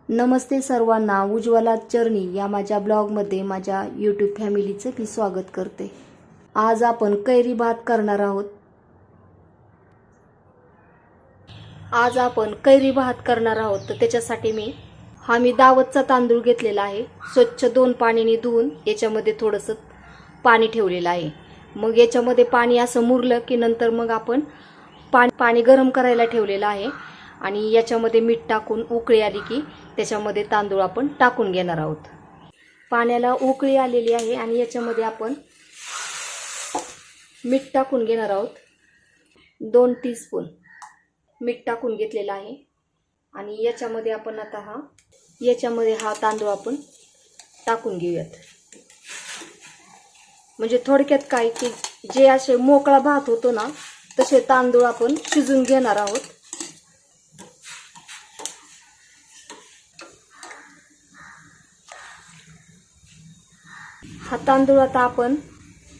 नमस्ते सर्वांना, उज्ज्वला चरणी या माझ्या ब्लॉगमध्ये माझ्या यूट्यूब फॅमिलीचं मी स्वागत करते। आज आपण कैरी भात करणार आहोत। तर त्याच्यासाठी मी दावतचा तांदूळ घेतलेला आहे। स्वच्छ 2 पाण्याने धुवून याच्यामध्ये थोडंसं पाणी ठेवलेलं आहे। मग याच्यामध्ये पाणी असं मुरलं की नंतर मग आपण पाणी गरम करायला ठेवलेलं आहे आणि याच्यामध्ये मीठ टाकून उकळी आली की त्याच्यामध्ये तांदूळ आपण टाकून घेणार आहोत। पाण्याला उकळी आलेली आहे आणि याच्यामध्ये आपण मीठ टाकून घेणार आहोत। 2 टीस्पून मीठ टाकून घेतलेलं आहे आणि याच्यामध्ये आपण आता हा तांदूळ आपण टाकून घेऊयात। म्हणजे थोडक्यात काय की जे असे मोकळा भात होतो ना तसे तांदूळ आपण शिजून घेणार आहोत। हा तांदूळ आता आपण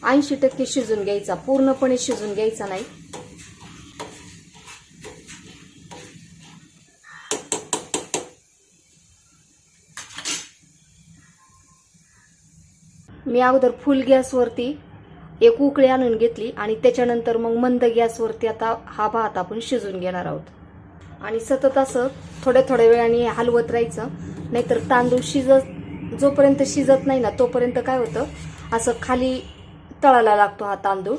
80% शिजून घ्यायचा, पूर्णपणे शिजून घ्यायचा नाही। मी अगोदर फुल गॅसवरती एक उकळी आणून घेतली आणि त्याच्यानंतर मग मंद गॅसवरती आता हा भात आपण शिजून घेणार आहोत आणि सतत असं थोड्या वेळाने हलवत राहायचं, नाहीतर तांदूळ जोपर्यंत शिजत नाही ना तोपर्यंत काय होतं, असं खाली तळाला लागतो हा तांदूळ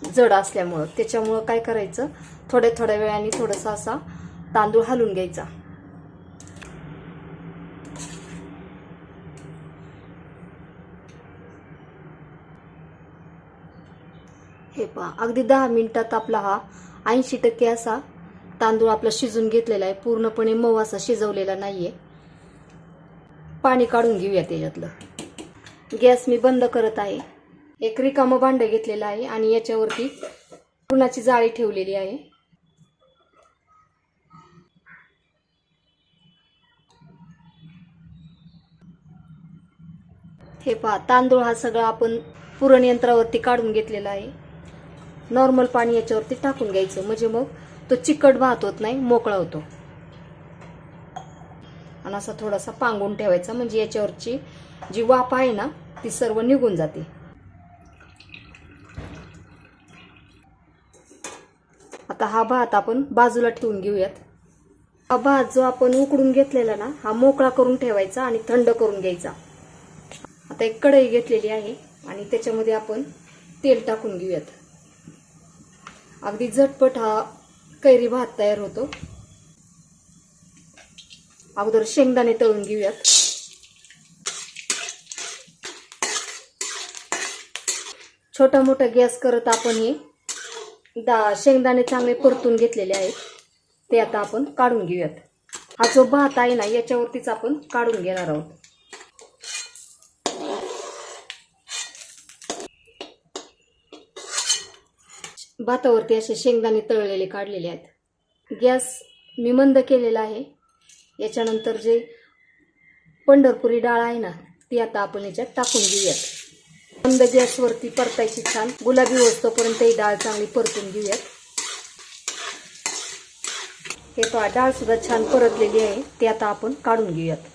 जड असल्यामुळं। त्याच्यामुळं काय करायचं, थोड्या वेळाने थोडासा असा तांदूळ हलवून घ्यायचा। हे पहा, अगदी 10 मिनिटात आपला हा 80% असा तांदूळ आपला शिजून घेतलेला आहे। पूर्णपणे मऊ असा शिजवलेला नाहीये। पाणी काढून घेऊया त्याच्यातलं। गॅस मी बंद करत आहे। एक रिकामं भांडं घेतलेलं आहे आणि याच्यावरती पुरणाची जाळी ठेवलेली आहे। हे पहा, तांदूळ हा सगळा आपण पुरण यंत्रावरती काढून घेतलेला आहे। नॉर्मल पाणी याच्यावरती टाकून घ्यायचं, म्हणजे मग तो चिकट भात होत नाही, मोकळा होतो। आणि असा थोडासा पांगून ठेवायचा, म्हणजे याच्यावरची जी वाफ आहे ना ती सर्व निघून जाते। आता हा भात आपण बाजूला ठेवून घेऊयात। हा भात जो आपण उकडून घेतलेला ना हा मोकळा करून ठेवायचा आणि थंड करून घ्यायचा। आता एक कढई घेतलेली आहे आणि त्याच्यामध्ये आपण तेल टाकून घेऊयात। अगदी झटपट हा कैरी भात तयार होतो। अगोदर शेंगदाणे तळून घेऊयात। छोटा मोठा गॅस करत आपण हे शेंगदाणे चांगले परतून घेतलेले आहेत, ते आता आपण काढून घेऊयात। हा जो भात आहे ना याच्यावरतीच आपण काढून घेणार आहोत। भातावरती असे शेंगदाणे तळलेले काढलेले आहेत। गॅस मी मंद केलेला आहे। याच्यानंतर जे पंढरपुरी डाळ आहे ना ती आता आपण याच्यात टाकून घेऊयात। मंद गॅसवरती परतायची, छान गुलाबी होईपर्यंत ही डाळ चांगली परतून घेऊयात। हे पहा, डाळ सुद्धा छान परतलेली आहे, ती आता आपण काढून घेऊयात।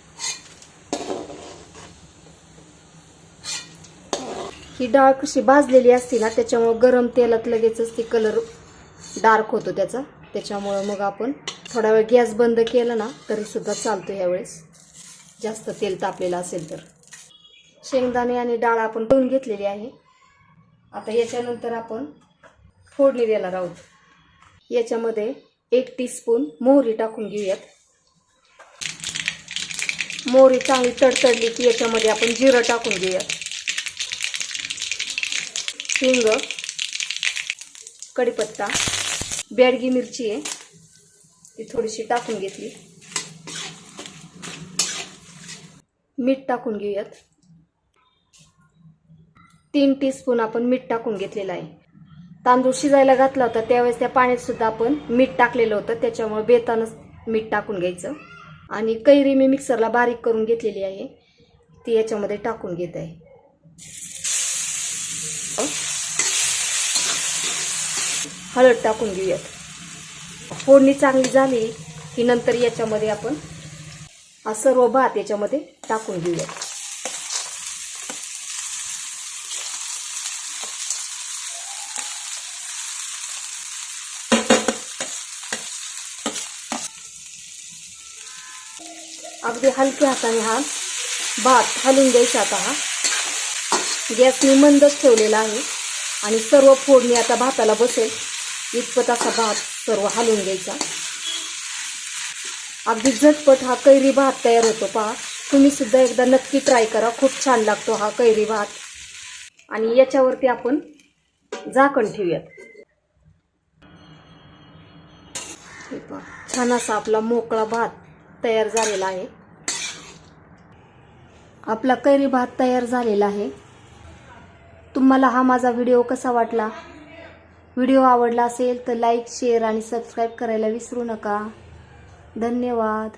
ही डाळ कशी भाजलेली असते ना त्याच्यामुळे गरम तेलात लगेचच ती कलर डार्क होतो त्याचा। त्याच्यामुळे मग आपण थोडा वेळ गॅस बंद केला ना तरी सुद्धा चालतो यावेळेस, जास्त तेल तापलेलं असेल तर। शेंगदाणे आणि डाळ आपण तळून घेतलेली आहे। आता याच्यानंतर आपण फोडणी देणार आहोत। याच्यामध्ये 1 टीस्पून मोहरी टाकून घेऊयात। मोहरी चांगली तडतडली की याच्यामध्ये आपण जिरं टाकून घेऊयात। हिंग, कढीपत्ता, बेडगी मिरची आहे ती थोडीशी टाकून घेतली। मीठ टाकून घेऊयात। 3 टीस्पून आपण मीठ टाकून घेतलेलं आहे। तांदूळ शिजायला घातला होता त्यावेळेस त्या पाण्यात सुद्धा आपण मीठ टाकलेलं होतं, त्याच्यामुळे बेतानच मीठ टाकून घ्यायचं। आणि कैरी मी मिक्सरला बारीक करून घेतलेली आहे, ती याच्यामध्ये टाकून घेत आहे। हळद टाकून घेऊयात। फोडणी चांगली झाली की नंतर याच्यामध्ये आपण हा सर्व भात याच्यामध्ये टाकून घेऊया. अगदी हलक्या हाताने हा भात हलवून घ्यायचा. आता हा गॅस मी मंदच ठेवलेला आहे आणि सर्व फोडणी आता भाताला बसेल इतपत असा भात सर्व हलवून घ्यायचा. अगदी झटपट हा कैरी भात तयार होतो. पहा, तुम्ही सुद्धा एकदा नक्की ट्राय करा. खूप छान लागतो हा कैरी भात. आणि याच्यावरती आपण झाकण ठेवूयात. हे पहा, छान असा आपला मोकळा भात तयार झालेला आहे. आपला कैरी भात तयार झालेला आहे. तुम्हाला हा माझा व्हिडिओ कसा वाटला? व्हिडिओ आवडला असेल तर लाईक, शेअर आणि सबस्क्राईब करायला विसरू नका. धन्यवाद.